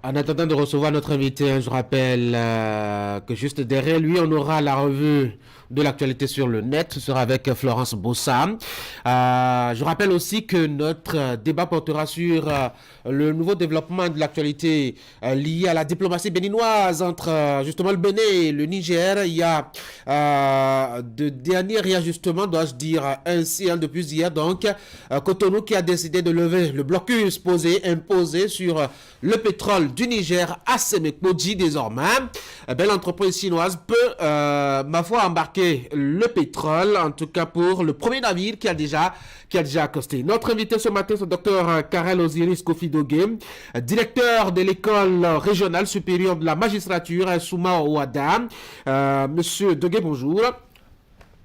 En attendant de recevoir notre invité, je rappelle que juste derrière lui, on aura la revue de l'actualité sur le net. Ce sera avec Florence Bossam. Je rappelle aussi que notre débat portera sur le nouveau développement de l'actualité lié à la diplomatie béninoise entre justement le Bénin et le Niger. Il y a de derniers réajustements, dois-je dire ainsi, depuis hier. Donc, Cotonou qui a décidé de lever le blocus imposé sur le pétrole du Niger à Sémékmodji désormais. L'entreprise chinoise peut, ma foi, embarquer le pétrole, en tout cas pour le premier navire qui a déjà accosté. Notre invité ce matin, c'est le Dr Karel Osiris Kofi Dogué, directeur de l'école régionale supérieure de la magistrature à Souma Ouada. Monsieur Dogué, bonjour.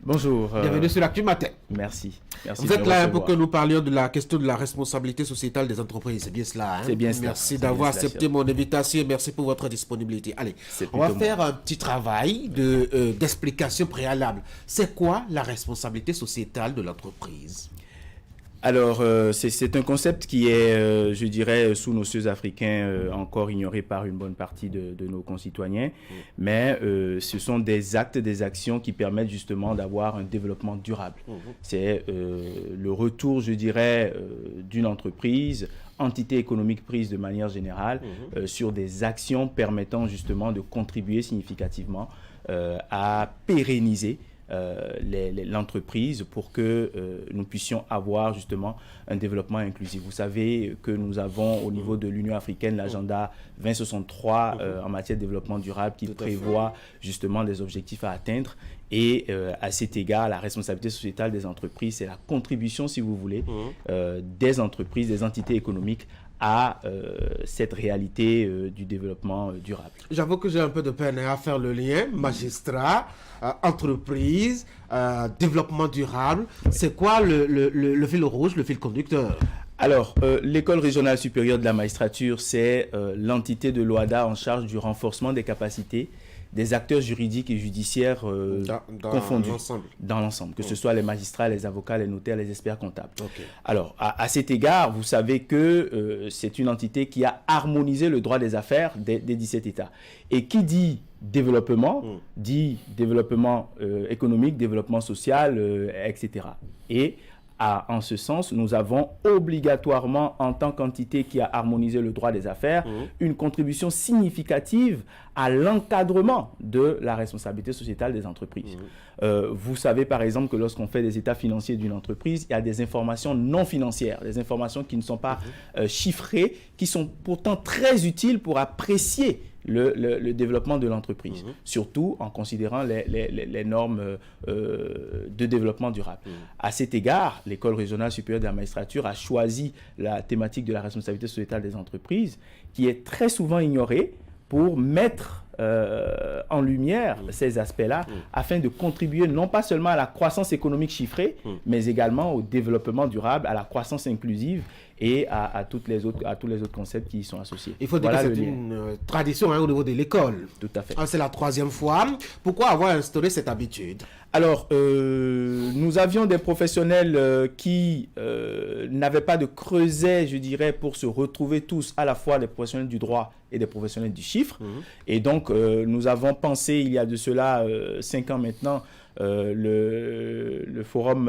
Bonjour. Bienvenue sur l'Actu Matin. Merci. Vous êtes là pour que nous parlions de la question de la responsabilité sociétale des entreprises. C'est bien cela. C'est bien cela. Merci d'avoir accepté mon invitation et merci pour votre disponibilité. Allez, on va faire un petit travail d'explication préalable. C'est quoi la responsabilité sociétale de l'entreprise ? Alors, c'est un concept qui est, je dirais, sous nos cieux africains, encore ignoré par une bonne partie de nos concitoyens. Mais ce sont des actes, des actions qui permettent justement d'avoir un développement durable. C'est le retour, je dirais, d'une entreprise, entité économique prise de manière générale, sur des actions permettant justement de contribuer significativement à pérenniser l'entreprise pour que nous puissions avoir justement un développement inclusif. Vous savez que nous avons au niveau de l'Union africaine l'agenda 2063 en matière de développement durable qui prévoit justement des objectifs à atteindre. Et à cet égard, la responsabilité sociétale des entreprises, c'est la contribution, si vous voulez, des entreprises, des entités économiques à cette réalité du développement durable. J'avoue que j'ai un peu de peine à faire le lien, magistrat, entreprise, développement durable. C'est quoi le fil rouge, le fil conducteur ? Alors, l'école régionale supérieure de la magistrature, c'est l'entité de l'OADA en charge du renforcement des capacités des acteurs juridiques et judiciaires confondus dans l'ensemble, que ce soit les magistrats, les avocats, les notaires, les experts comptables. Alors, à cet égard, vous savez que c'est une entité qui a harmonisé le droit des affaires des 17 États. Et qui dit développement, dit développement économique, développement social, etc. Et en ce sens, nous avons obligatoirement, en tant qu'entité qui a harmonisé le droit des affaires, une contribution significative à l'encadrement de la responsabilité sociétale des entreprises. Vous savez par exemple que lorsqu'on fait des états financiers d'une entreprise, il y a des informations non financières, des informations qui ne sont pas chiffrées, qui sont pourtant très utiles pour apprécier le développement de l'entreprise, surtout en considérant les normes de développement durable. À cet égard, l'École régionale supérieure de la magistrature a choisi la thématique de la responsabilité sociétale des entreprises, qui est très souvent ignorée, pour mettre en lumière ces aspects-là, afin de contribuer non pas seulement à la croissance économique chiffrée, mais également au développement durable, à la croissance inclusive et à tous les autres concepts qui y sont associés. Il faut dire que c'est une tradition au niveau de l'école. Tout à fait. C'est la 3e fois. Pourquoi avoir instauré cette habitude ? Alors, nous avions des professionnels qui n'avaient pas de creuset, je dirais, pour se retrouver tous, à la fois des professionnels du droit et des professionnels du chiffre. Et donc, nous avons pensé, il y a de cela 5 ans maintenant, le Forum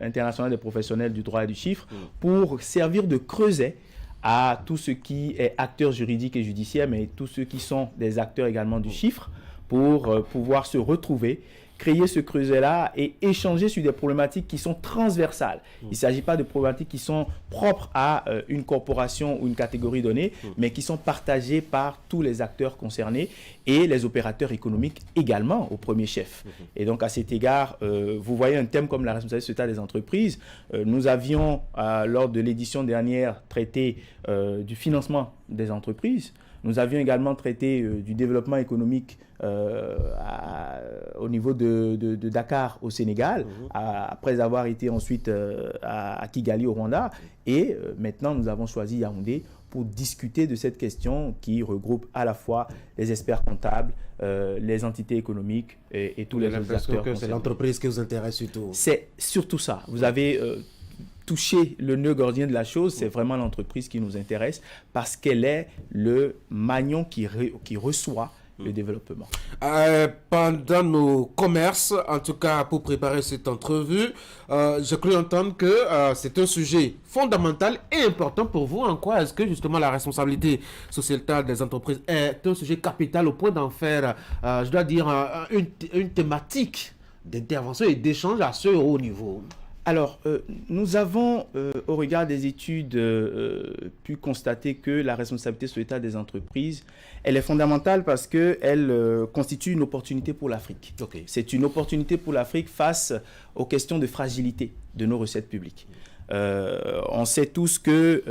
international des professionnels du droit et du chiffre, pour servir de creuset à tout ce qui est acteurs juridiques et judiciaires, mais tous ceux qui sont des acteurs également du chiffre, pour pouvoir se retrouver, créer ce creuset-là et échanger sur des problématiques qui sont transversales. Il ne s'agit pas de problématiques qui sont propres à une corporation ou une catégorie donnée, mais qui sont partagées par tous les acteurs concernés et les opérateurs économiques également au premier chef. Et donc à cet égard, vous voyez un thème comme la responsabilité sociétale des entreprises. Nous avions, lors de l'édition dernière, traité du financement des entreprises. Nous avions également traité du développement économique au niveau de Dakar au Sénégal, après avoir été ensuite à Kigali au Rwanda. Et maintenant, nous avons choisi Yaoundé pour discuter de cette question qui regroupe à la fois les experts comptables, les entités économiques et tous les autres acteurs. C'est l'entreprise qui vous intéresse surtout. C'est surtout ça. Vous avez touché le nœud gordien de la chose, c'est vraiment l'entreprise qui nous intéresse parce qu'elle est le maillon qui reçoit le développement. Pendant nos commerces, en tout cas pour préparer cette entrevue, j'ai cru entendre que c'est un sujet fondamental et important pour vous. En quoi est-ce que justement la responsabilité sociétale des entreprises est un sujet capital au point d'en faire, je dois dire, une thématique d'intervention et d'échange à ce haut niveau? Alors, nous avons, au regard des études, pu constater que la responsabilité sociétale des entreprises, elle est fondamentale parce qu'elle constitue une opportunité pour l'Afrique. Okay. C'est une opportunité pour l'Afrique face aux questions de fragilité de nos recettes publiques. On sait tous que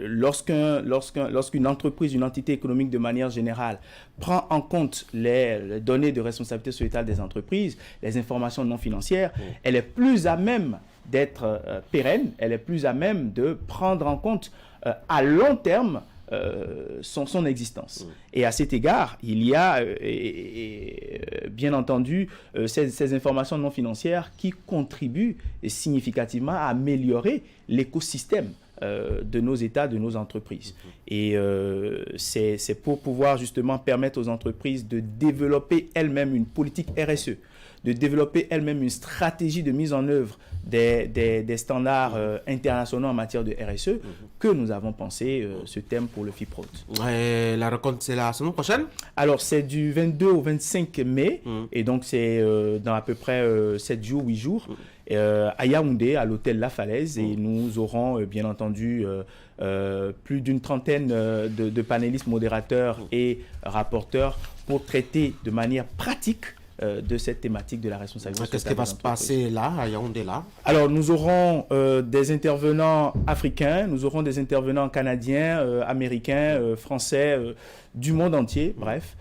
lorsqu'une entreprise, une entité économique de manière générale prend en compte les données de responsabilité sociétale des entreprises, les informations non financières, elle est plus à même d'être pérenne, elle est plus à même de prendre en compte à long terme son existence. Et à cet égard, il y a bien entendu ces informations non financières qui contribuent significativement à améliorer l'écosystème de nos États, de nos entreprises. Et c'est pour pouvoir justement permettre aux entreprises de développer elles-mêmes une politique RSE, de développer elles-mêmes une stratégie de mise en œuvre des standards internationaux en matière de RSE que nous avons pensé ce thème pour le FIPROT. La rencontre, c'est la semaine prochaine? Alors, c'est du 22 au 25 mai, et donc c'est dans à peu près 7 jours, 8 jours, à Yaoundé, à l'hôtel La Falaise, et nous aurons bien entendu plus d'une trentaine de panélistes, modérateurs et rapporteurs pour traiter de manière pratique de cette thématique de la responsabilité. Qu'est-ce qui va se passer là, à Yaoundé là? Alors, nous aurons des intervenants africains, nous aurons des intervenants canadiens, américains, français, du monde entier, bref,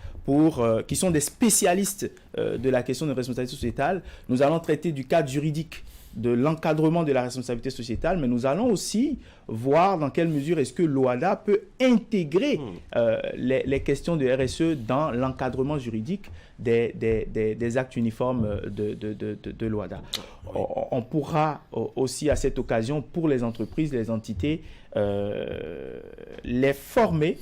qui sont des spécialistes de la question de responsabilité sociétale. Nous allons traiter du cadre juridique de l'encadrement de la responsabilité sociétale, mais nous allons aussi voir dans quelle mesure est-ce que l'OHADA peut intégrer les questions de RSE dans l'encadrement juridique des actes uniformes de l'OHADA. On pourra aussi à cette occasion, pour les entreprises, les entités, les former,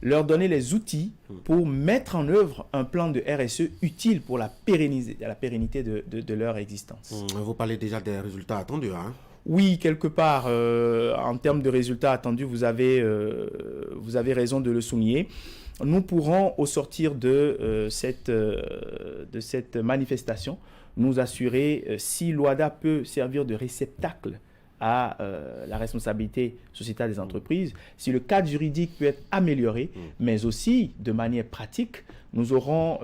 leur donner les outils pour mettre en œuvre un plan de RSE utile pour la pérennité de leur existence. Vous parlez déjà des résultats attendus, hein? Oui, quelque part, en termes de résultats attendus, vous avez raison de le souligner. Nous pourrons, au sortir de cette manifestation, nous assurer si l'OHADA peut servir de réceptacle à la responsabilité sociétale des entreprises, si le cadre juridique peut être amélioré, mais aussi de manière pratique, nous aurons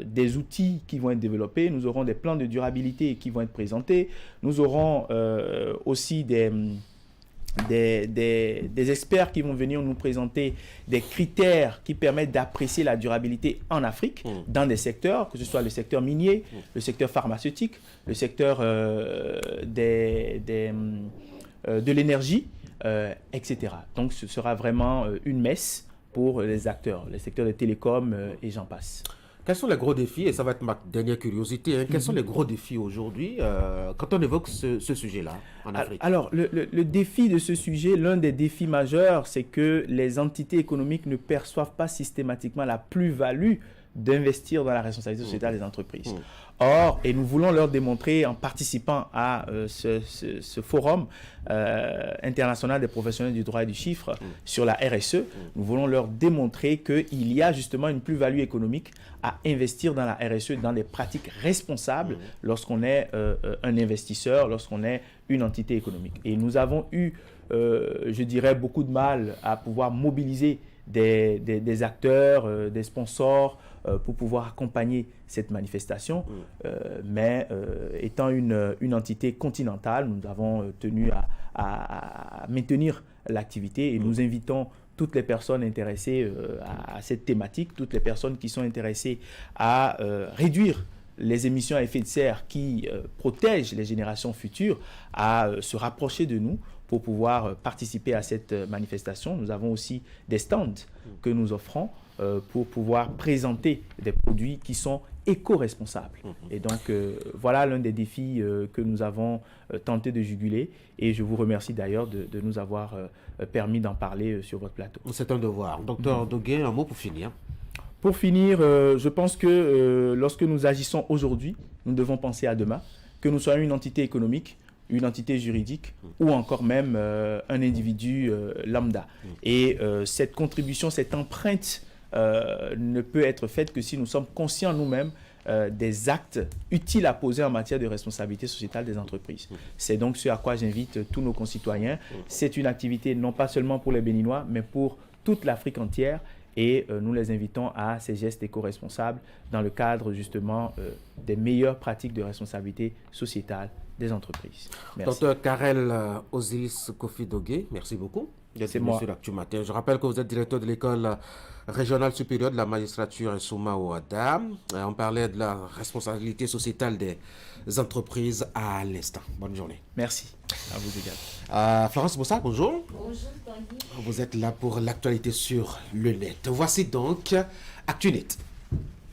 des outils qui vont être développés, nous aurons des plans de durabilité qui vont être présentés, nous aurons aussi des experts qui vont venir nous présenter des critères qui permettent d'apprécier la durabilité en Afrique dans des secteurs, que ce soit le secteur minier, le secteur pharmaceutique, le secteur de l'énergie, etc. Donc ce sera vraiment une messe pour les acteurs, les secteurs des télécoms et j'en passe. Quels sont les gros défis, et ça va être ma dernière curiosité, quels sont les gros défis aujourd'hui quand on évoque ce sujet-là en Afrique? Alors, le défi de ce sujet, l'un des défis majeurs, c'est que les entités économiques ne perçoivent pas systématiquement la plus-value d'investir dans la responsabilité sociétale des entreprises. Or, et nous voulons leur démontrer en participant à ce forum international des professionnels du droit et du chiffre sur la RSE, nous voulons leur démontrer qu'il y a justement une plus-value économique à investir dans la RSE, dans des pratiques responsables lorsqu'on est un investisseur, lorsqu'on est une entité économique. Et nous avons eu, je dirais, beaucoup de mal à pouvoir mobiliser des acteurs, des sponsors pour pouvoir accompagner cette manifestation. Mais étant une entité continentale, nous avons tenu à maintenir l'activité et nous invitons toutes les personnes intéressées à cette thématique, toutes les personnes qui sont intéressées à réduire les émissions à effet de serre qui protègent les générations futures à se rapprocher de nous pour pouvoir participer à cette manifestation. Nous avons aussi des stands que nous offrons pour pouvoir présenter des produits qui sont éco-responsables. Et donc, voilà l'un des défis que nous avons tenté de juguler. Et je vous remercie d'ailleurs de nous avoir permis d'en parler sur votre plateau. C'est un devoir. Docteur Dogué, un mot pour finir. Pour finir, je pense que lorsque nous agissons aujourd'hui, nous devons penser à demain, que nous soyons une entité économique, une entité juridique ou encore même un individu lambda. Et cette contribution, cette empreinte ne peut être faite que si nous sommes conscients nous-mêmes des actes utiles à poser en matière de responsabilité sociétale des entreprises. C'est donc ce à quoi j'invite tous nos concitoyens. C'est une activité non pas seulement pour les Béninois, mais pour toute l'Afrique entière. Et nous les invitons à ces gestes éco-responsables dans le cadre justement des meilleures pratiques de responsabilité sociétale des entreprises. Merci. Docteur Karel Osiris Kofi Dogué, merci beaucoup. C'est moi. Matin. Je rappelle que vous êtes directeur de l'école régionale supérieure de la magistrature Nsuma Ouada. On parlait de la responsabilité sociétale des entreprises à l'instant. Bonne journée. Merci. À vous également. Florence Bossa, bonjour. Bonjour Tanguy. Vous êtes là pour l'actualité sur le net. Voici donc ActuNet.